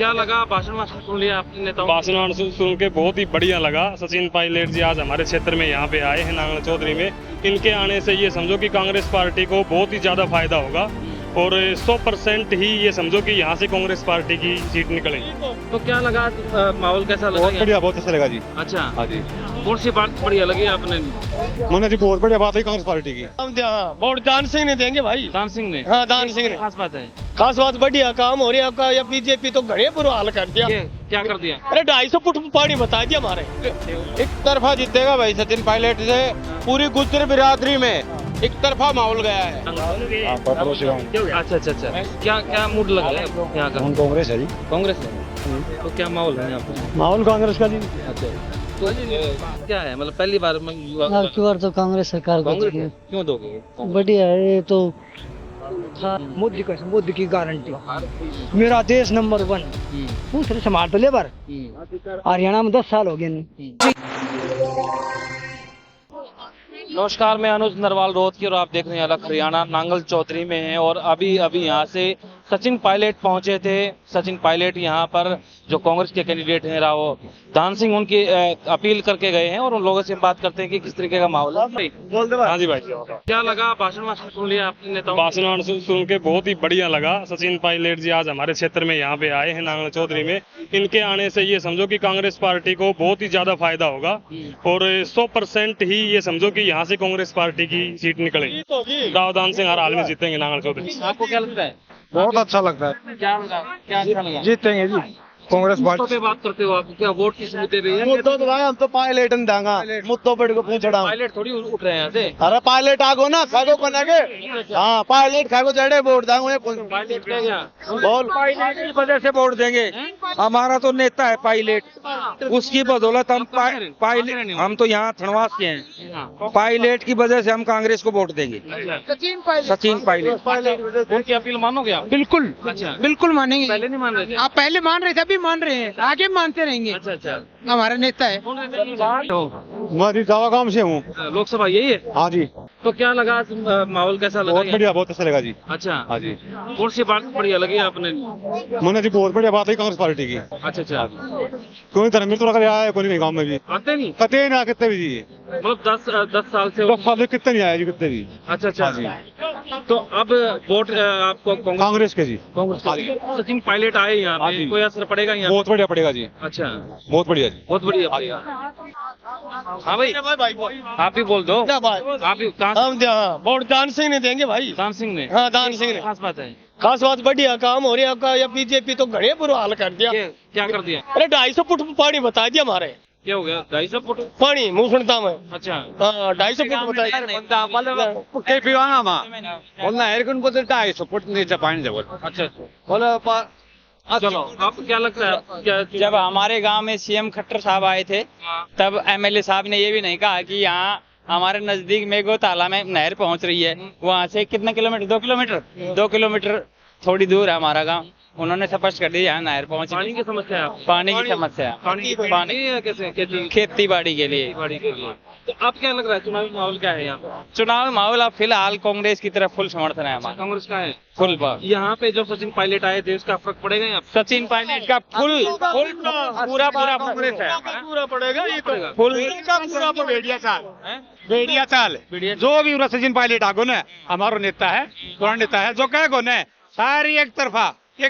क्या लगा भाषण वाषण सुन लिया आपने नेताओं? भाषण सुन के बहुत ही बढ़िया लगा। सचिन पायलट जी आज हमारे क्षेत्र में यहाँ पे आए हैं नांगल चौधरी में। इनके आने से ये समझो कि कांग्रेस पार्टी को बहुत ही ज्यादा फायदा होगा और 100% ही ये समझो कि यहाँ से कांग्रेस पार्टी की सीट निकलेगी। तो क्या लगा माहौल कैसा लगा? बहुत बढ़िया, बहुत अच्छा लगा जी। अच्छा, हाँ जी, कौन सी बात बढ़िया लगी आपने? मैंने जी बहुत बढ़िया बात है कांग्रेस पार्टी की। हम वोट दान सिंह ने देंगे भाई। दान सिंह ने? हाँ, दान सिंह ने। खास बात है खास बात बढ़िया काम हो रहा है आपका। या बीजेपी तो घड़े बुरा हाल कर दिया। ये क्या कर दिया? अरे 250 फुट पानी बता दिया हमारे। एक तरफा जीतेगा भाई सचिन पायलट से। पूरी गुज्जर बिरादरी में एक तरफा माहौल गया है। अच्छा अच्छा अच्छा, क्या क्या मूड लग रहा है यहाँ का? कांग्रेस है जी। कांग्रेस है तो क्या माहौल है यहाँ पे? माहौल कांग्रेस का जी। अच्छा, तो क्या है मतलब पहली बार में अब की बार तो कांग्रेस सरकार को कांग्रेस चाहिए। क्यों दोगे? बढ़िया है ये तो। मोदी की गारंटी, मेरा देश नंबर 1। दूसरे संभाल तो ले बार हरियाणा में 10 साल हो गए। नमस्कार, मैं अनुज नरवाल रोहतकी और आप देख रहे हैं अलग हरियाणा। नांगल चौधरी में हैं और अभी यहाँ से सचिन पायलट पहुंचे थे। सचिन पायलट यहाँ पर जो कांग्रेस के कैंडिडेट हैं राव दान सिंह, उनकी अपील करके गए हैं और उन लोगों से बात करते हैं कि किस तरीके का माहौल है। हाँ जी भाई, क्या लगा भाषण वाषण सुन लिया आपने नेताओं? भाषण सुन के बहुत ही बढ़िया लगा। सचिन पायलट जी आज हमारे क्षेत्र में यहाँ पे आए हैं नांगल चौधरी में। इनके आने से ये समझो कि कांग्रेस पार्टी को बहुत ही ज्यादा फायदा होगा और 100% ही ये समझो कि यहाँ से कांग्रेस पार्टी की सीट निकलेगी। राव दान सिंह हर हाल में जीतेंगे नांगल चौधरी। आपको क्या लगता है? बहुत अच्छा लगता है। क्या लगा? क्या अच्छा लगा? जीतेंगे जी कांग्रेस मुद्दों पे बात करते हो आप? क्या वोट किस मुद्दे पे? मुद्दों तो भाई हम तो पायलट न देंगा। मुद्दों पर को पूछ रहा हूँ। पायलट थोड़ी उठ रहे हैं यहाँ से। अरे पायलट आगो ना खागो बनेगे। हाँ, पायलट खागो चढ़े वोट देंगे। पायलट क्या क्या? बोल। पायलट की वजह से वोट देंगे। हमारा तो नेता है पायलट, उसकी बदौलत हम पायलट, हम तो यहाँ थनवास के हैं। पायलट की वजह से हम कांग्रेस को वोट देंगे। सचिन पायलट। उनकी अपील मानोगे आप? बिल्कुल अच्छा, बिल्कुल मानेंगे। पहले नहीं मान रहे थे? आप पहले मान रहे थे, अभी मान रहे हैं, आगे मानते रहेंगे। अच्छा अच्छा, हमारा नेता है। मैं जी दवा काम से हूँ। लोकसभा यही है? हाँ जी, तो क्या लगा माहौल कैसा लगा? बहुत बढ़िया, बहुत अच्छा लगा जी। अच्छा, हाँ जी, कौन सी बात बढ़िया लगी आपने? मैंने जी बहुत बढ़िया बात है कांग्रेस पार्टी की। अच्छा अच्छा, कोई धर्म तो लगा आया है, कोई नहीं गाँव में भी आते नहीं कते ना कितने भी जी। मतलब 10 साल से? 10 साल से कितने नहीं आया जी, कितने भी। अच्छा अच्छा, हाँ जी। तो अब वोट आपको कांग्रेस के जी। कांग्रेस को? सचिन पायलट आए यहाँ हाँ पे, जी। कोई असर पड़ेगा यहाँ? बहुत बढ़िया पड़ेगा जी, अच्छा, बहुत बढ़िया जी। बहुत बढ़िया पड़ेगा। हाँ भाई, आप भी बोल दो। आप भी कहाँ? हम वोट दान सिंह ने देंगे भाई। दान सिंह ने? हाँ, दान सिंह ने। खास बात है खास बात बढ़िया काम हो रहा है आपका। या बीजेपी तो घड़े बुरा हाल कर दिया। ये क्या कर दिया? अरे 250 फुट पानी बता दिया हमारे। क्या हो गया? 250 फुट? पानी मुंह सुनता मैं। अच्छा, हाँ, 250 फुट बताया। अच्छा अच्छा, चलो आपको क्या लगता है? क्या जब हमारे गांव में सीएम खट्टर साहब आए थे तब एमएलए साहब ने ये भी नहीं कहा कि यहाँ हमारे नजदीक मेघो ताला में नहर पहुंच रही है। वहाँ से कितना किलोमीटर? 2 किलोमीटर थोड़ी दूर है हमारा गांव। उन्होंने स्पष्ट कर दिया यहाँ नहर पहुंच पानी की समस्या है आपको? पानी की समस्या, पानी या कैसे? खेती बाड़ी के लिए। बाड़ी के लिए। तो अब क्या लग रहा है चुनावी माहौल क्या है यहाँ पे? चुनाव माहौल अब फिलहाल कांग्रेस की तरफ फुल समर्थन है हमारा। कांग्रेस का है फुल यहाँ पे? जो सचिन पायलट आए थे उसका फर्क पड़ेगा यहाँ पे? सचिन पायलट का फुल पूरा कांग्रेस है। पूरा पड़ेगा ये तो। फुल बेड़िया चाल जो भी सचिन पायलट आगो न हमारो नेता है, पुराना नेता है, जो कहेगो न सारी एक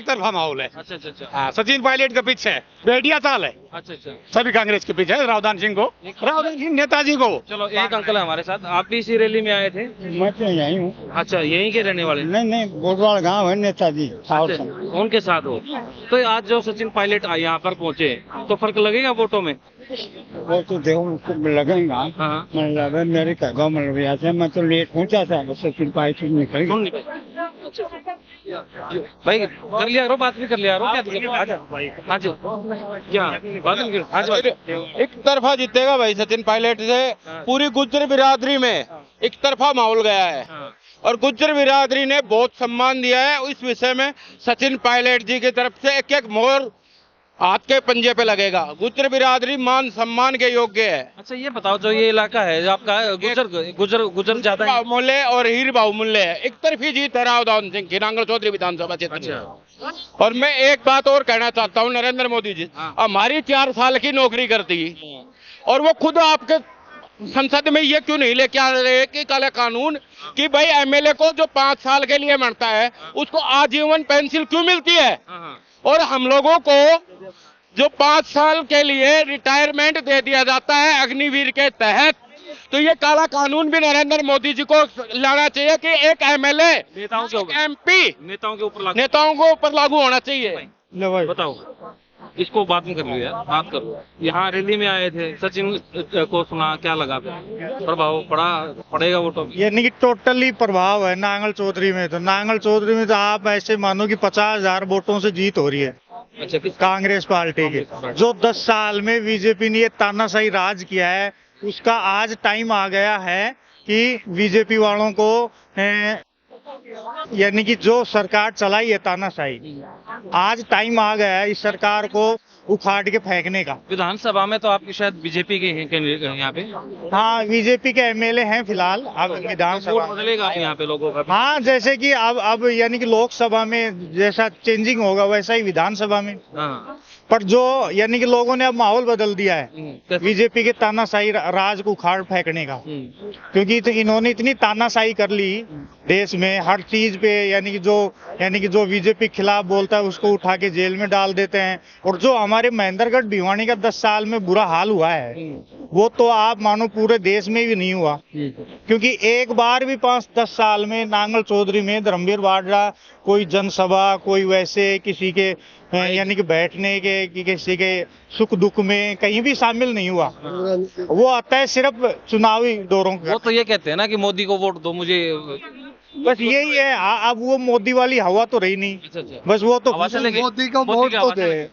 तरफा माहौल है। अच्छा अच्छा अच्छा हाँ, सचिन पायलट के पीछे बेड़िया चाल है। अच्छा अच्छा, सभी कांग्रेस के पीछे रावदान सिंह को, रावदान सिंह नेताजी को। चलो एक अंकल है हमारे साथ, आप भी इसी रैली में आए थे? मैं तो यही हूँ। अच्छा, यहीं के रहने वाले? नहीं, बोटवाल गाँव है नेताजी। अच्छा, उनके साथ हो। तो आज जो सचिन पायलट यहाँ पर पहुंचे तो फर्क लगेगा वोटों में? वो तो देखो लगेगा। हाँ, मैं लगा मेरे का गाँव में ऐसे मैं तो लेट पहुँचा था, सचिन पायलट निकल कौन निकले? भाई कर लिया करो, बात भी कर लिया करो। क्या दिक्कत है? आजा हाँ जी, क्या बात नहीं कर? हाँ जी, एक तरफा जीतेगा भाई सचिन पायलट से। पूरी गुज्जर बिरादरी में एक तरफा माहौल गया है और गुज्जर बिरादरी ने बहुत सम्मान दिया है। इस विषय में सचिन पायलट जी की तरफ से एक मोहर हाथ के पंजे पे लगेगा। गुज्जर बिरादरी मान सम्मान के योग्य है। अच्छा ये बताओ, जो ये इलाका है जो आपका गुजर ज्यादा है? बाहुमूल्य और हीर बाहुमूल्य है। एक तरफी जीत है राव दान सिंह की नांगल चौधरी विधानसभा क्षेत्र में। अच्छा, और मैं एक बात और कहना चाहता हूँ, नरेंद्र मोदी जी हमारी 4 साल की नौकरी करती और वो खुद आपके संसद में ये क्यों नहीं लेके आ रहे कि काला कानून कि भाई एमएलए को जो 5 साल के लिए बनता है उसको आजीवन पेंशन क्यों मिलती है, और हम लोगों को जो 5 साल के लिए रिटायरमेंट दे दिया जाता है अग्निवीर के तहत। तो ये काला कानून भी नरेंद्र मोदी जी को लाना चाहिए कि एक एमएलए नेताओं के ऊपर, एमपी नेताओं के ऊपर नेताओं को ऊपर लागू होना चाहिए। बताओ, इसको बाद में कर लो यार, बात करो। यहाँ रैली में आए थे, सचिन को सुना, क्या लगा प्रभाव पड़ेगा वोटों में? यानी कि टोटली प्रभाव है नांगल चौधरी में। तो नांगल चौधरी में तो आप ऐसे मानो कि 50,000 वोटों से जीत हो रही है अच्छा, किस कांग्रेस पार्टी की। जो 10 साल में बीजेपी ने ये तानाशाही राज किया है, उसका आज टाइम आ गया है कि बीजेपी वालों को यानी कि जो सरकार चलाई है तानाशाही, आज टाइम आ गया है इस सरकार को उखाड़ के फेंकने का। विधानसभा में तो आपकी शायद बीजेपी के हैं कैंडिडेट यहाँ पे? हाँ, बीजेपी के एमएलए हैं फिलहाल अब विधानसभा। वोट बदलेगा अब यहाँ पे लोगों का? हाँ, जैसे कि अब यानी कि लोकसभा में जैसा चेंजिंग होगा वैसा ही विधानसभा में। हाँ। पर जो यानी कि लोगों ने अब माहौल बदल दिया है कैसे? बीजेपी के तानाशाही राज को उखाड़ फेंकने का। क्योंकि तो इन्होंने इतनी तानाशाही कर ली देश में हर चीज पे, यानी कि जो बीजेपी खिलाफ बोलता है उसको उठा के जेल में डाल देते हैं। और जो हमारे महेंद्रगढ़ भिवानी का 10 साल में बुरा हाल हुआ है वो तो आप मानो पूरे देश में भी नहीं हुआ। क्योंकि एक बार भी 5-10 साल में नांगल चौधरी में धर्मवीर वाड्रा कोई जनसभा, कोई वैसे किसी के यानी कि बैठने के कि किसी के सुख दुख में कहीं भी शामिल नहीं हुआ। वो आता है सिर्फ चुनावी दौरों का। वो तो ये कहते हैं ना कि मोदी को वोट दो मुझे, बस यही है। अब वो मोदी वाली हवा तो रही नहीं। अच्छा अच्छा, बस वो तो हवा चलेगी? मोदी को वोट तो दे।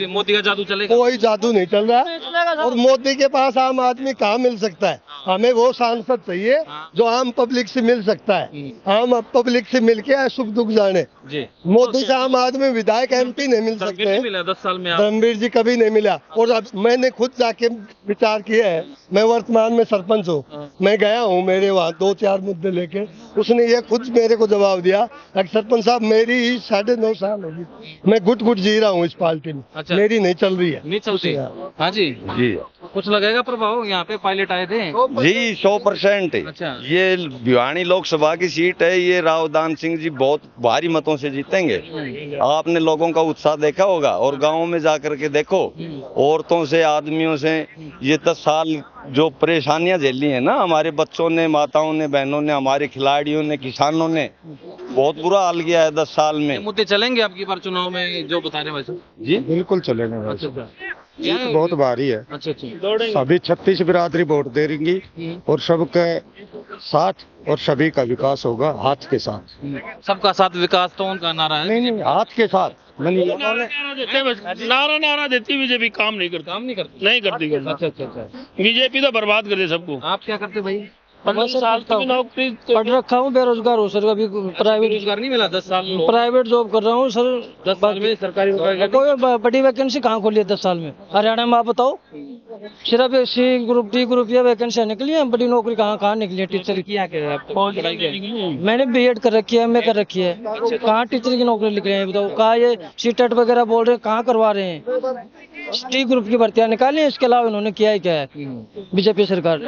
मोदी का जादू चलेगा? कोई जादू नहीं चल रहा है और मोदी के पास आम आदमी कहाँ मिल सकता है। हमें वो सांसद चाहिए जो आम पब्लिक से मिल सकता है, आम पब्लिक से मिलके सुख दुख जाने जी। मोदी से आम आदमी विधायक एमपी नहीं मिल सकते हैं। मिला 10 साल में आप? धर्मवीर जी कभी नहीं मिला। और अब मैंने खुद जाके विचार किया है, मैं वर्तमान में सरपंच हूँ, मैं गया हूँ मेरे वहाँ 2-4 मुद्दे लेके, उसने ये खुद मेरे को जवाब दिया कि सरपंच साहब मेरी 9.5 साल होगी, मैं घुट जी रहा हूँ इस पार्टी में। अच्छा। मेरी नहीं चल रही है। नहीं चलती? हाँ जी जी कुछ लगेगा प्रभाव? यहाँ पे पायलट आए थे जी 100%। अच्छा। ये भिवानी लोकसभा की सीट है, ये रावदान सिंह जी बहुत भारी मतों से जीतेंगे। आपने लोगों का उत्साह देखा होगा और गाँव में जाकर के देखो, औरतों से आदमियों से ये 10 साल जो परेशानियां झेली है ना हमारे बच्चों ने, माताओं ने, बहनों ने, हमारे खिलाड़ियों ने, किसानों ने बहुत बुरा हाल किया है 10 साल में। मुद्दे चलेंगे आपकी बार चुनाव में जो बता रहे वैसे? जी बिल्कुल चलेंगे। अच्छा अच्छा जीत बहुत भारी है। अच्छा अच्छा। सभी 36 बिरादरी वोट दे रही और सबके साथ और सभी का विकास होगा हाथ के साथ। सबका साथ विकास तो उनका नारा है। नहीं, हाथ के साथ। नारा देती बीजेपी, काम नहीं करती। काम नहीं करते? नहीं करती। अच्छा अच्छा अच्छा। बीजेपी तो बर्बाद कर दे सबको। आप क्या करते भाई? 15 साल की नौकरी पढ़ रखा हूँ, बेरोजगार हूँ सर। अभी प्राइवेट रोजगार नहीं मिला 10 साल में? प्राइवेट जॉब कर रहा हूँ सर। 10 साल में सरकारी कोई बड़ी वैकेंसी कहाँ खोली है 10 साल में? हरियाणा में आप बताओ, सिर्फ सी ग्रुप डी ग्रुप या वैकेंसियाँ निकली है, बड़ी नौकरी कहाँ निकली है? टीचर किया क्या पढ़ाई किया? मैंने बीएड कर रखी है, एमए कर रखी है। कहाँ टीचर की नौकरी लिख रहे हैं बताओ? कहाँ ये सीटेट वगैरह बोल रहे हैं, कहाँ करवा रहे हैं? टी ग्रुप की भर्तियां निकाली, इसके अलावा इन्होंने किया ही क्या है बीजेपी सरकार?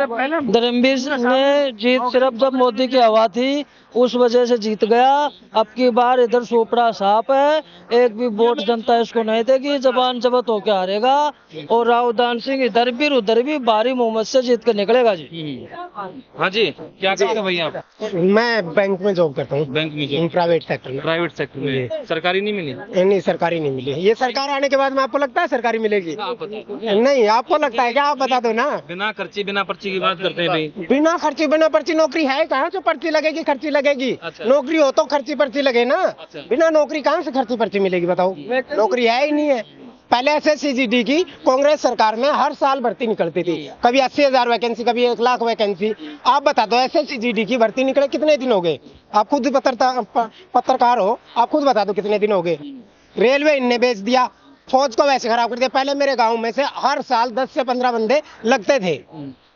धर्मवीर ने जीत सिर्फ जब मोदी की हवा थी उस वजह से जीत गया। अब की बार इधर सोपड़ा साफ है, एक भी वोट जनता इसको नहीं देगी, जबान जबत होकर हारेगा। और रावदान सिंह इधर भी उधर भी भारी मोहम्मद से जीत कर निकलेगा जी। हाँ जी, क्या करते हैं भैया आप? मैं बैंक में जॉब करता हूँ। बैंक में जॉब? प्राइवेट सेक्टर में। प्राइवेट सेक्टर में? सरकारी नहीं मिली? नहीं, सरकारी नहीं मिली। ये सरकार आने के बाद में आपको लगता है सरकारी मिलेगी? नहीं, आपको लगता है क्या? आप बता दो ना। बिना खर्ची बिना पर्ची की बात करते हैं भाई। बिना खर्ची बिना पर्ची नौकरी है कहाँ जो पर्ची लगेगी खर्ची लगेगी? अच्छा। नौकरी हो तो खर्ची पर्ची लगे ना। अच्छा। बिना नौकरी कहाँ से खर्ची पर्ची मिलेगी बताओ? नौकरी है ही नहीं है। पहले SSCGD की कांग्रेस सरकार में हर साल भर्ती निकलती थी, कभी 80,000 वैकेंसी, कभी 1 लाख वैकेंसी। आप बता दो SSCGD की भर्ती निकले कितने दिन हो गए? आप खुद पत्रकार हो, आप खुद बता दो कितने दिन हो गए? रेलवे इनने बेच दिया, फौज को वैसे खराब कर दिया। पहले मेरे गाँव में से हर साल 10 से 15 बंदे लगते थे।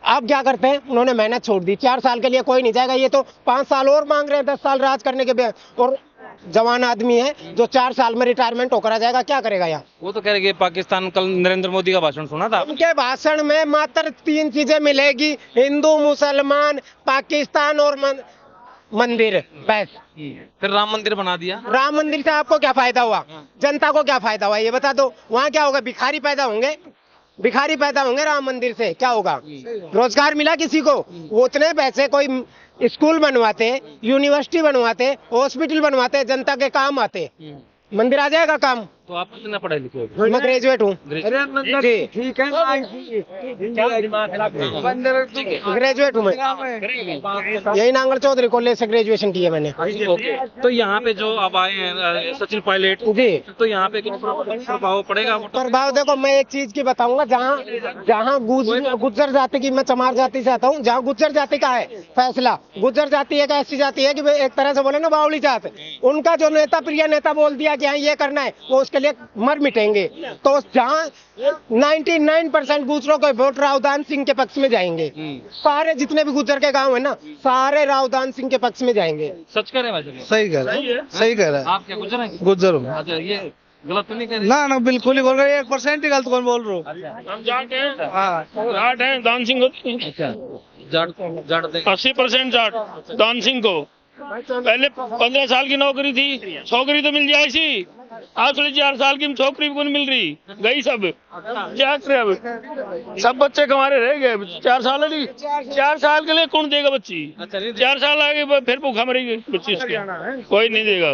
आप क्या करते हैं? उन्होंने मेहनत छोड़ दी। 4 साल के लिए कोई नहीं जाएगा। ये तो 5 साल और मांग रहे हैं 10 साल राज करने के बाद। और जवान आदमी है जो 4 साल में रिटायरमेंट होकर आ जाएगा, क्या करेगा यहाँ? वो तो कह रहे कि पाकिस्तान, कल नरेंद्र मोदी का भाषण सुना था। उनके भाषण में मात्र 3 चीजें मिलेगी, हिंदू, मुसलमान, पाकिस्तान और मंदिर, बस। फिर राम मंदिर बना दिया। राम मंदिर से आपको क्या फायदा हुआ? जनता को क्या फायदा हुआ ये बता दो। वहाँ क्या होगा? भिखारी पैदा होंगे, भिखारी पैदा होंगे। राम मंदिर से क्या होगा? रोजगार मिला किसी को? वो उतने पैसे कोई स्कूल बनवाते, यूनिवर्सिटी बनवाते, हॉस्पिटल बनवाते, जनता के काम आते, मंदिर आ जाएगा काम। तो आप कितना पढ़े लिखे हो? मैं ग्रेजुएट हूँ। ठीक है, ग्रेजुएट हूँ मैं, यही नांगल चौधरी कॉलेज से ग्रेजुएशन की है मैंने। तो यहाँ पे जो अब आए हैं सचिन पायलट जी, तो यहाँ पे कुछ प्रभाव पड़ेगा? प्रभाव देखो, मैं एक चीज की बताऊंगा, जहाँ गुज्जर जाति की, मैं चमार जाति से आता हूँ, जहाँ गुज्जर जाति का है फैसला, गुज्जर जाति एक ऐसी जाति है कि एक तरह से बोले ना बावली जात, उनका जो नेता, प्रिय नेता बोल दिया कि हाँ ये करना है, वो उसके लिए मर मिटेंगे। तो जहाँ 99% गुजरों के वोट रावदान सिंह के पक्ष में जाएंगे, सारे जितने भी गुज्जर के गांव है ना, सारे रावदान सिंह के पक्ष में जाएंगे। सच कह रहे हैं भाई? सही कह रहा है, सही कह रहा है। आप क्या गुज्जर हैं? गुज्जर हूँ। अच्छा, ये गलत तो नहीं कह रहे? ना बिल्कुल ही बोल रहे, 1% ही गलत कौन बोल रहे हो? हम जाट हैं, हाँ, जाट हैं, दान सिंह होती है। अच्छा, जाट 80% जाट दान सिंह को। पहले 15 साल की नौकरी थी, छोकरी तो मिल जाए सी, आज 4 साल की छोकरी भी कौन मिल रही, गई सब। क्या करे अब? सब बच्चे हमारे रह गए। 4 साल वाली, 4 साल के लिए कौन देगा बच्ची? 4 साल आगे फिर भूखा मरेगी बच्ची उसकी, कोई नहीं देगा।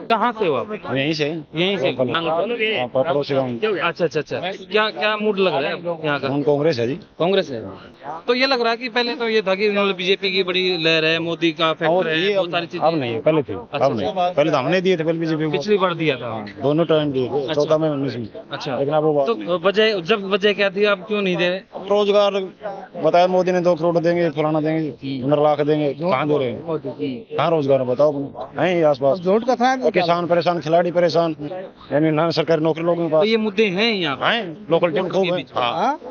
कहाँ से हो आप? यहीं से पड़ोसी गाँव। अच्छा अच्छा अच्छा, क्या मूड लग रहा है यहाँ का? हम कांग्रेस है जी। कांग्रेस है। तो ये लग रहा है कि पहले तो ये था कि बीजेपी की बड़ी लहर है, मोदी का फैक्टर है, बहुत सारी चीजें। अब नहीं है, पहले थे। अब नहीं, पहले तो हमने दिए थे, पहले बीजेपी पिछली बार दिया था। दोनों टाइम दिए, 14 में 19 में। अच्छा, लेकिन अब वो तो वजह क्या थी, आप क्यों नहीं दे रहे? रोजगार बताया मोदी ने, 2 करोड़ देंगे, फलाना देंगे, 15 लाख देंगे, कहाँ दे रहे हैं? कहाँ रोजगार बताओ? है आस पास झूठ का था। किसान परेशान, खिलाड़ी परेशान, यानी ना सरकारी नौकरी लोगों के तो पास। ये मुद्दे हैं यहाँ है, लोकल टीम खूब है,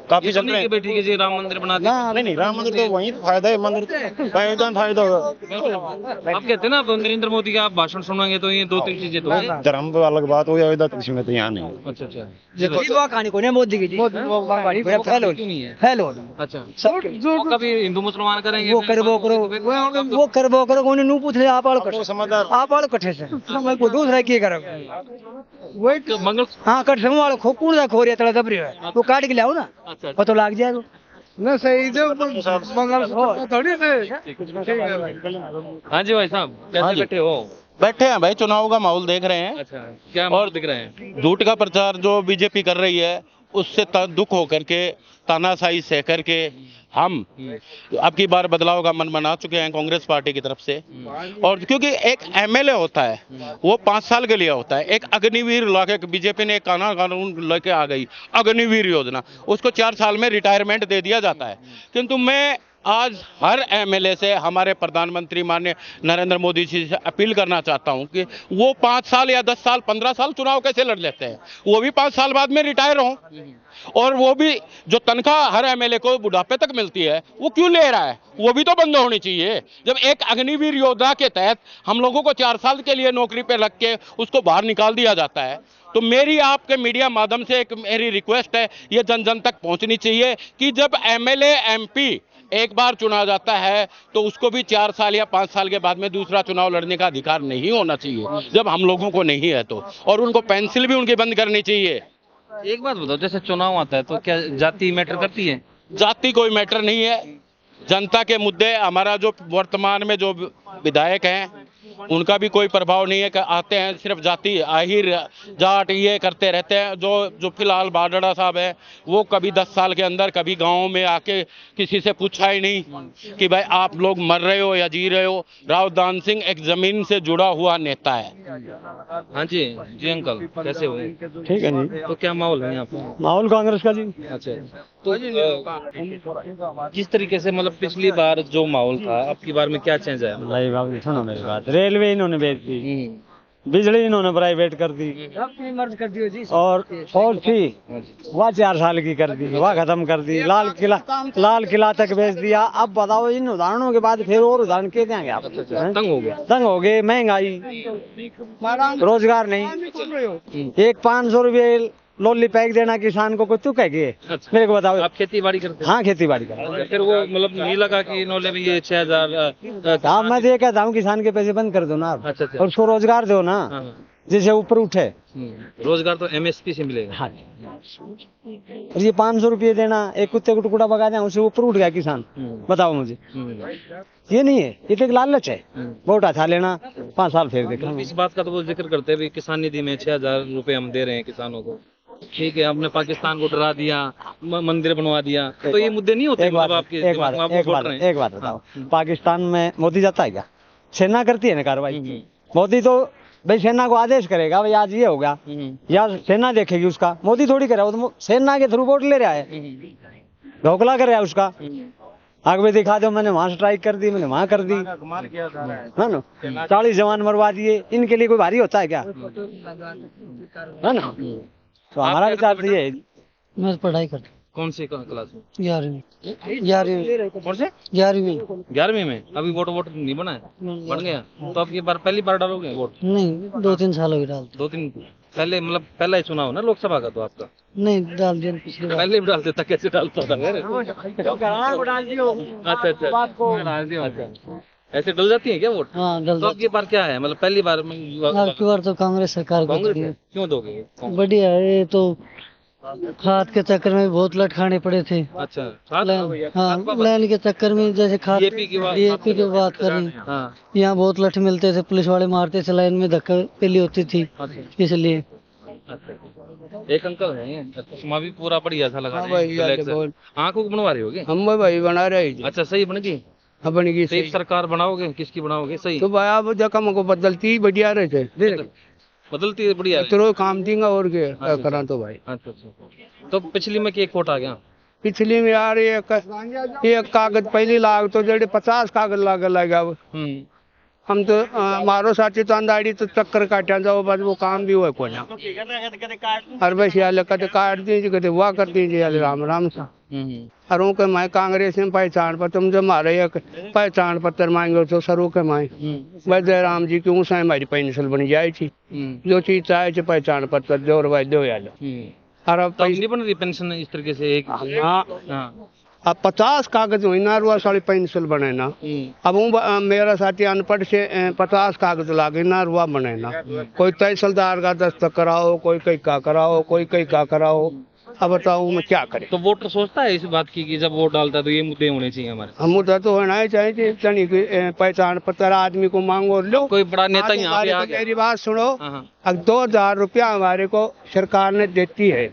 काफी चल रहे हैं। बैठी के जी राम मंदिर बना दिया। नहीं, राम मंदिर तो वही फायदा है, मंदिर तो फायदा होगा। आप कहते हैं ना नरेंद्र मोदी का आप भाषण सुनेंगे तो ये 2-3 चीजें तो हैं। धर्म तो अलग बात हो या इसमें तो यहाँ नहीं। अच्छा अच्छा, कहानी को नहीं मोदी की, हेलो। अच्छा, वो कभी हिंदू मुसलमान करेंगे, वो करो उन्हें नू पूछ ले, आप आलो कट्ठे से को दूसरा की करेगा वही मंगल। हाँ, कट समूह वालों खो कौन सा खो रहा तड़ा दब रही है, वो काट के ले आओ ना, पता लग जाएगा ना। सही जो मंगल थोड़ी से। हाँ जी भाई साहब, कैसे बैठे हो? बैठे हैं भाई, चुनाव का माहौल देख रहे हैं। अच्छा, क्या और दिख रहे हैं? झूठ का प्रचार जो बीजेपी कर रही है उससे दुख होकर के, तानाशाही सह करके हम अब की बार बदलाव का मन बना चुके हैं कांग्रेस पार्टी की तरफ से। और क्योंकि एक एमएलए होता है वो 5 साल के लिए होता है। एक अग्निवीर लाके बीजेपी ने एक कानून लेके आ गई, अग्निवीर योजना, उसको 4 साल में रिटायरमेंट दे दिया जाता है। किंतु मैं आज हर एमएलए से, हमारे प्रधानमंत्री माननीय नरेंद्र मोदी जी से अपील करना चाहता हूं कि वो 5 साल या 10 साल 15 साल चुनाव कैसे लड़ लेते हैं, वो भी 5 साल बाद में रिटायर हों। और वो भी जो तनख्वाह हर एमएलए को बुढ़ापे तक मिलती है वो क्यों ले रहा है, वो भी तो बंद होनी चाहिए। जब एक अग्निवीर योजना के तहत हम लोगों को 4 साल के लिए नौकरी पे रख के उसको बाहर निकाल दिया जाता है, तो मेरी आपके मीडिया माध्यम से एक मेरी रिक्वेस्ट है, ये जन जन तक पहुंचनी चाहिए कि जब एमएलए एमपी एक बार चुना जाता है तो उसको भी 4 साल या 5 साल के बाद में दूसरा चुनाव लड़ने का अधिकार नहीं होना चाहिए, जब हम लोगों को नहीं है तो। और उनको पेंसिल भी उनकी बंद करनी चाहिए। एक बात बताओ, जैसे चुनाव आता है तो क्या जाति मैटर करती है? जाति कोई मैटर नहीं है, जनता के मुद्दे, हमारा जो वर्तमान में जो विधायक हैं उनका भी कोई प्रभाव नहीं है। आते हैं सिर्फ जाति, आहिर, जाट ये करते रहते हैं। जो फिलहाल बाडड़ा साहब है वो कभी 10 साल के अंदर कभी गांव में आके किसी से पूछा ही नहीं कि भाई आप लोग मर रहे हो या जी रहे हो। रावदान सिंह एक जमीन से जुड़ा हुआ नेता है। हाँ जी जी अंकल, कैसे हो? ठीक है जी। तो क्या माहौल है यहाँ पे? माहौल कांग्रेस का जी। अच्छा, तो जिस तरीके से मतलब पिछली बार जो माहौल था, अब की बार में क्या चेंज है? नहीं बाबू, सुनो मेरी बात, रेलवे इन्होंने बेच दी, बिजली इन्होंने प्राइवेट कर दी और फौज थी वह 4 साल की कर दी, वह खत्म कर दी। लाल किला तक बेच दिया। अब बताओ इन उदाहरणों के बाद फिर और उदाहरण क्या देंगे आप? तंग हो गए। महंगाई, रोजगार नहीं। एक 500 रुपये लोली पैक देना किसान को कोई तुक है? अच्छा। मेरे को बताओ। आप खेती बाड़ी करते हैं? हाँ, खेती बाड़ी कर। फिर वो मतलब नहीं लगा कि इन्होंने भी ये 6000? हाँ, मैं तो ये कहता हूँ किसान के पैसे बंद कर दो ना आप। अच्छा, अच्छा। और उसको रोजगार दो ना, जिससे ऊपर उठे। रोजगार तो MSP से मिलेगा। हाँ, और ये 500 रुपये देना, एक कुत्ते को टुकड़ा भगा दें, उससे ऊपर उठ गया किसान। बताओ मुझे, ये नहीं है, ये तो एक लालच है। वोट अच्छा लेना, 5 साल फिर देखा। इस बात का तो वो जिक्र करते हैं किसान निधि में 6000 रुपए हम दे रहे हैं किसानों को। ठीक है, हमने पाकिस्तान को डरा दिया, मंदिर बनवा दिया, तो ये मुद्दे नहीं होते? एक बात बताओ, पाकिस्तान में मोदी जाता है क्या? सेना करती है ना कार्रवाई। मोदी तो भाई सेना को आदेश करेगा, भाई आज ये हो गया, या सेना देखेगी उसका। मोदी थोड़ी करे, वो तो सेना के थ्रू वोट ले रहा है, ढोकला कर रहा है उसका। आग में दिखा दो, मैंने वहां स्ट्राइक कर दी, मैंने वहां कर दी, है ना। 40 जवान मरवा दिए, इनके लिए कोई भारी होता है क्या? है ना। तो हमारा विचार तो ये है। मैं पढ़ाई करता। कौन सी क्लास में? 11वीं। कौन से? 11वीं में। अभी वोट नहीं बना है? बन गया तो अब ये बार पहली बार डालोगे वोट? नहीं, 2-3 साल हो गए डालते। 2-3 पहले, मतलब पहला ही चुनाव ना लोकसभा का? तो आपका नहीं डाल दिया पिछली बार। पहले भी डाल देता, कैसे डालता था? अच्छा, ऐसे डल जाती है क्या वोट? हाँ, डल। तो अब ये बार क्या है, मतलब पहली बार में? आपकी बार तो कांग्रेस सरकार को कांग्रेस क्यों दोगे? बढ़िया है। ये तो खाद के चक्कर में बहुत लट खाने पड़े थे। अच्छा, लैंड के चक्कर में, जैसे खाद DAP की बात कर रही। यहाँ बहुत लठ मिलते थे, पुलिस वाले मारते थे, लाइन में धक्का पेली होती थी, इसलिए। एक अंकल है, चश्मा भी पूरा बढ़िया सा लगा। आंखों को बनवा रहे होगे? हम भाई बना रहे। अच्छा, सही बन गई? बनेगी। सही सरकार बनाओगे? किसकी बनाओगे? सही तो भाई आप जगह हमको बदलती बढ़िया रहे थे, बदलती है बढ़िया। तो काम देंगे और क्या करा तो भाई। अच्छा, तो पिछली में एक वोट आ गया? पिछली में यार एक कागज पहली लाग तो जड़े 50 कागज लगा। हम तो मारो साथी तो अंदाड़ी तो चक्कर काटा जाओ, बस वो काम भी हुआ कोई ना। हर बस यार कदे काट दीजिए, कदे हुआ कर दीजिए, राम राम सा। और के मैं कांग्रेस में पहचान पत्र, तुम जो मारे एक पहचान पत्र मांगे तो सरू के माए भाई जयराम जी क्यों से हमारी पेंशन बन जाए थी। जो चीज चाहे पहचान पत्र जोर भाई दो यार। और अब नहीं बन रही पेंशन इस तरीके से? एक अब 50 कागज हुई ना रुआ साड़ी पेंसिल बने ना। अब मेरा साथी अनपढ़ से 50 कागज लागे ना रुआ बने ना। कोई तहसीलदार का दस्तखत कराओ, कोई कई का कराओ, कोई कई का कराओ। अब बताओ मैं क्या करें? तो वोटर सोचता है इस बात की कि जब वोट डालता है तो ये मुद्दे होने चाहिए हमारे? हम मुद्दा तो होना ही चाहिए। पहचान पत्र आदमी को मांगो लो। कोई बड़ा नेता यहाँ पे आ गया। मेरी बात सुनो, अब 2000 रुपया हमारे को सरकार ने देती है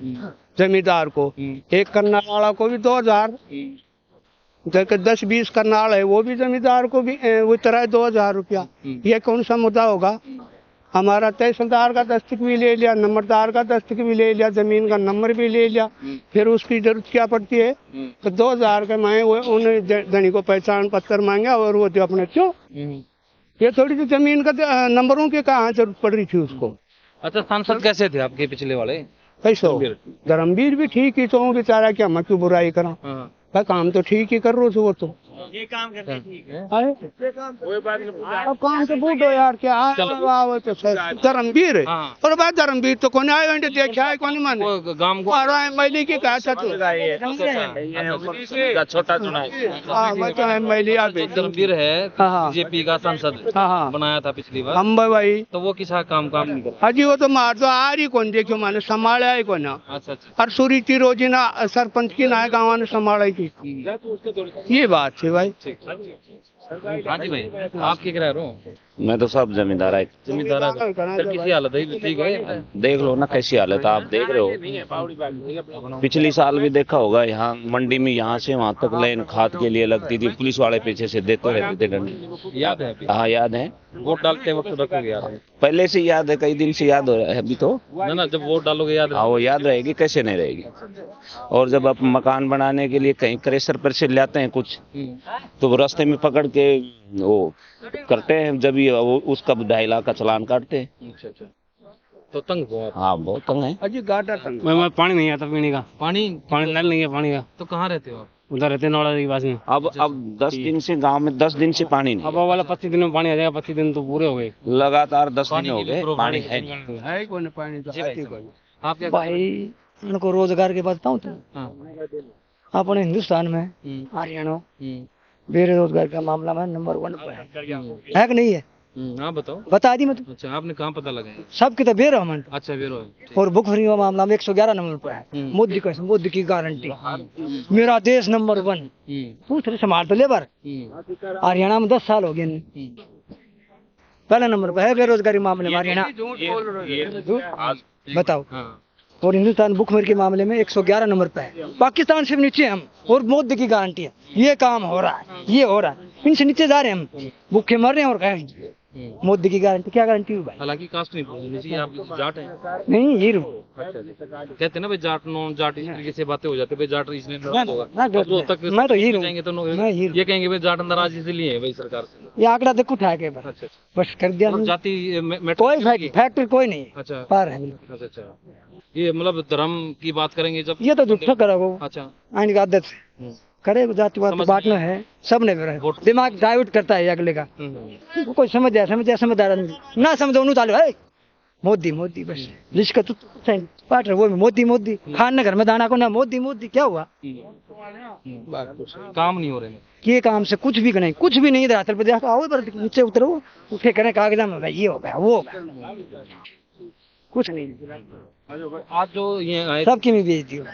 जमींदार को। एक करनाल वाला को भी 2000, 10-20 करनाल है वो भी जमींदार को भी वो तरह 2000 रुपया। ये कौन सा मुद्दा होगा? हमारा तहसीलदार का दस्तखत भी ले लिया, नंबरदार का दस्तखत भी ले लिया, जमीन का नंबर भी ले लिया, फिर उसकी जरूरत क्या पड़ती है? तो 2000 के माए उन्हें धनी को पहचान पत्र मांगे और वो अपने क्यों? ये थोड़ी सी जमीन का नंबरों की कहाँ जरूरत पड़ रही थी उसको। अच्छा, सांसद कैसे थे आपके पिछले वाले? कैसो धर्मवीर भी ठीक ही तो बेचारा, क्या मैं क्यों बुराई करा? काम तो ठीक ही कर रो वो तो ये काम करते ठीक है। अब काम तो बूढ़ो यार क्या तो धर्मवीर और बात धर्मवीर तो कौन आए देखा है कौन मन गांव को मैली की कहा था छोटा चुनाव मैली धर्मवीर है बीजेपी का सांसद बनाया था पिछली बार हम भाई। तो वो किसा काम नहीं कर हाजी वो तो मार तो आ रही कौन देखो मैंने संभाला है कौन। अच्छा, और सूरी की रोजी ना सरपंच की ना गाँव ने संभाला की। ये बात है भाई। हाँ जी भाई, आप क्या करा रहे हो? मैं तो सब जमींदार है। किसी हालत है? ठीक है, देख लो ना कैसी हालत है, आप देख रहे हो। पिछली साल भी देखा होगा, यहाँ मंडी में यहाँ से वहाँ तक लाइन खाद के लिए लगती थी, पुलिस वाले पीछे से देते रहते थे डंडे। याद है? हाँ याद है। वोट डालते वक्त रखोगे याद? पहले से याद है, कई दिन से याद हो रहा है अभी तो ना। जब वोट डालोगे याद? हाँ वो याद रहेगी, कैसे नहीं रहेगी। और जब आप मकान बनाने के लिए कहीं क्रेशर पर से लाते हैं कुछ, तो रास्ते में पकड़ के वो करते हैं, जब ये उसका 2.5 लाख का चालान काटते हैं। अच्छा अच्छा, तो तंग हो आप? हाँ बहुत तंग है। अजी गाटा तंग। मैं पानी नहीं आता पीने का, पानी नल नहीं है पानी का। तो कहाँ रहते हो आप? उधर रहते नौड़ा के पास में। अब 10 दिन से गांव में 10 दिन से पानी नहीं, अब वाला 25 दिन में पानी आ जाएगा, 25 दिन तो पूरे हो गए, लगातार 10 दिन हो के लिए गए पानी है नहीं। है कौन पानी तो आती कोई। आप क्या भाई उनको रोजगार की बात बताऊं तो हाँ। अपने हिंदुस्तान में हरियाणा बेरोजगार का मामला में नंबर 1 पर है कि नहीं है? हाँ बताओ। बता दी मैं तो, अच्छा, आपने कहाँ पता लगाया? सबकी तो बेरहमन अच्छा बेरो है। और भुखमरी का मामला में 111 नंबर पर है। मोदी का, मोदी की गारंटी, मेरा देश नंबर 1। पूछ रहे संभाल तो ले बार। हरियाणा में 10 साल हो गए, पहले नंबर पर है बेरोजगारी मामले में हरियाणा, बताओ। और हिंदुस्तान भुखमरी के मामले में 111 नंबर पे है, पाकिस्तान से भी नीचे हम। और मोदी की गारंटी है, ये काम हो रहा है, ये हो रहा है, इनसे नीचे जा रहे हैं हम, भूखे मर रहे हैं। और कहें मोदी की गारंटी, क्या गारंटी हुई भाई? हालांकि कास्ट नहीं बोलनी चाहिए, आप जाट हैं। नहीं हीरो कहते हैं ना भाई जाट नॉन जाट, इस तरीके से बातें हो जाती है भाई, जाट इसलिए होगा। मैं तो हीरो जाएंगे तो मैं हीरो। ये कहेंगे भाई जाट नाराज इसलिए है भाई सरकार से। ये आंकड़ा देखो उठा के बस, बस कर दिया और हमने। जाति कोई फैक्ट्री कोई नहीं है। अच्छा पार है, अच्छा अच्छा, ये मतलब धर्म की बात करेंगे जब, ये तो झूठा करोगे। अच्छा आने की आदत से करे जातिवाद तो बांटना है, सबने दिमाग डाइवर्ट करता है अगले का। कोई समझ समझदार ना समझो उन्हें चालू है मोदी मोदी, बस जिसका तो पार्ट वो मोदी मोदी, खान घर में दाना को ना मोदी मोदी, क्या हुआ? काम नहीं हो रहे हैं। ये काम से कुछ भी नहीं, कुछ भी नहीं। धरातल पे देखो, आओ पर नीचे उतरो, उठे करें कागजा में भाई ये हो गया वो हो गया, कुछ नहीं। आज जो ये आए सबकी में भेज दियो।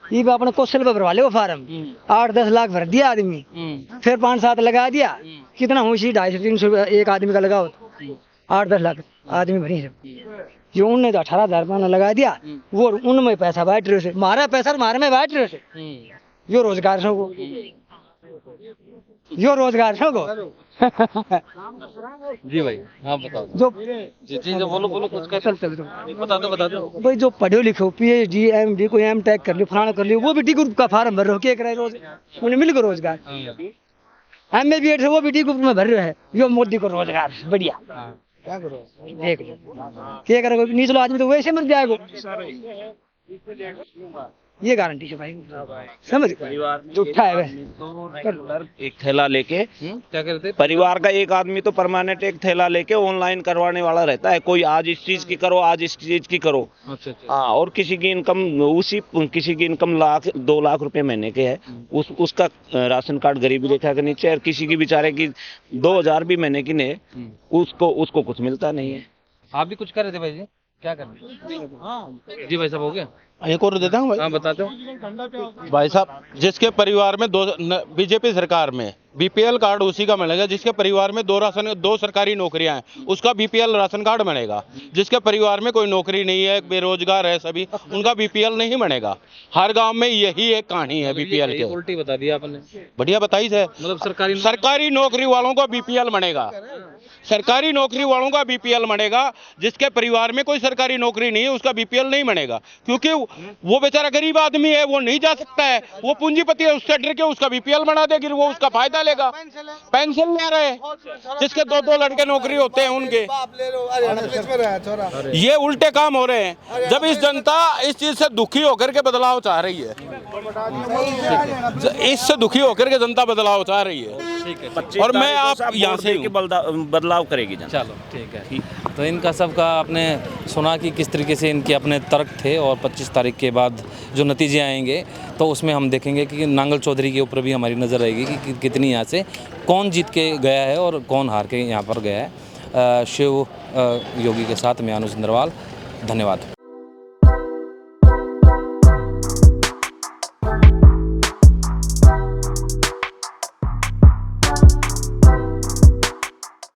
ये भी अपने क्वेश्चन पे भरवा ले वो फार्म, 8-10 लाख भर दिया आदमी, फिर 5-7 लगा दिया। कितना हुई? 250-300 एक आदमी का लगाओ, 8-10 लाख आदमी भरी है। जो उनने तो 18,000 लगा दिया, वो उनमें पैसा बांट रहे से, मारा पैसा मारे में बांट रहे से। यो रोजगार सो को, यो रोजगार सो को। जी भाई, हाँ बताओ। जो जी बोलो कुछ कैसे बता दो भाई, जो पढ़े लिखो PhD MD कोई M.Tech कर लियो, फलाना कर लियो, वो भी डी ग्रुप का फार्म भर रहे हो, क्या करे रोज उन्हें मिल गया रोजगार। MA BEd से वो भी डी ग्रुप में भर रहे हैं। यो मोदी को रोजगार बढ़िया, क्या करो देख लो, क्या करेगा निचलो आदमी तो वैसे मर जाएगा। ये गारंटी है भाई, समझ झूठा है वह। एक थैला लेके क्या कहते हैं, परिवार का एक आदमी तो परमानेंट एक थैला लेके ऑनलाइन करवाने वाला रहता है। कोई आज इस चीज की करो, आज इस चीज की करो। अच्छा हाँ, और किसी की इनकम किसी की इनकम 2 लाख रुपए महीने के है, उसका राशन कार्ड गरीबी रेखा के नीचे, और किसी की बेचारे की 2,000 भी महीने की नहीं, उसको कुछ मिलता नहीं है। आप भी कुछ कर रहे थे भाई जी, क्या कर रहे हैं? जी भाई साहब हो गया, एक और देता हूँ भाई। हाँ बताते हो भाई साहब, जिसके परिवार में बीजेपी सरकार में BPL कार्ड उसी का मिलेगा। जिसके परिवार में 2 सरकारी नौकरियां हैं, उसका BPL राशन कार्ड बनेगा। जिसके परिवार में कोई नौकरी नहीं है, बेरोजगार है सभी, उनका BPL नहीं बनेगा। हर गांव में यही एक कहानी है BPL के। उल्टी बता दिया आपने। बढ़िया बताई है, मतलब सरकारी नौकरी वालों का BPL बनेगा, सरकारी नौकरी वालों का BPL बनेगा। जिसके परिवार में कोई सरकारी नौकरी नहीं है, उसका BPL नहीं बनेगा, क्योंकि वो बेचारा गरीब आदमी है, वो नहीं जा सकता है, वो पूंजीपति है, उससे डर के उसका BPL बना देगी, वो उसका फायदा लेगा। पेंशन ले रहे, जिसके 2 लड़के नौकरी होते हैं उनके, ये उल्टे काम हो रहे हैं। जब इस जनता इस चीज से दुखी होकर के बदलाव चाह रही है, इससे दुखी होकर के जनता बदलाव चाह रही है, और मैं आप यहाँ से बदलाव करेगी जनता। चलो ठीक है। तो इनका सबका आपने सुना कि किस तरीके से इनके अपने तर्क थे, और 25 तारीख के बाद जो नतीजे आएंगे तो उसमें हम देखेंगे कि नांगल चौधरी के ऊपर भी हमारी नज़र रहेगी कि कितनी यहाँ से कौन जीत के गया है और कौन हार के यहाँ पर गया है। शिव योगी के साथ मैं अनुज नरवाल, धन्यवाद।